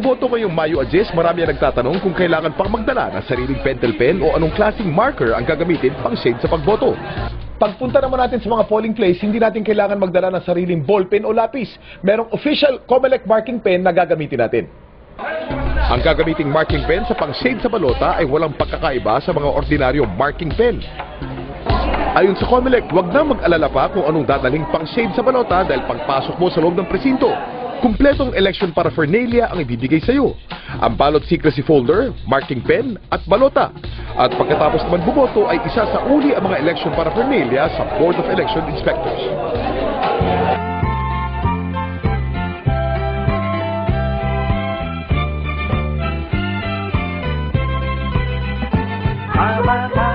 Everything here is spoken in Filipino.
magboboto ngayong Mayo Address, marami ang nagtatanong kung kailangan pang magdala ng sariling pentel pen o anong klaseng marker ang gagamitin pang shade sa pagboto. Pagpunta naman natin sa mga polling place, hindi natin kailangan magdala ng sariling ballpen o lapis. Merong official COMELEC marking pen na gagamitin natin. Ang gagamiting marking pen sa pang-shade sa balota ay walang pagkakaiba sa mga ordinaryong marking pen. Ayon sa COMELEC, huwag na mag-alala pa kung anong dadaling pang-shade sa balota dahil pagpasok mo sa loob ng presinto, kumpletong election paraphernalia ang ibibigay sa iyo. Ang ballot secrecy folder, marking pen at balota. At pagkatapos naman bumoto ay isa sa uli ang mga election paraphernalia sa Board of Election Inspectors. Bye, bye, bye.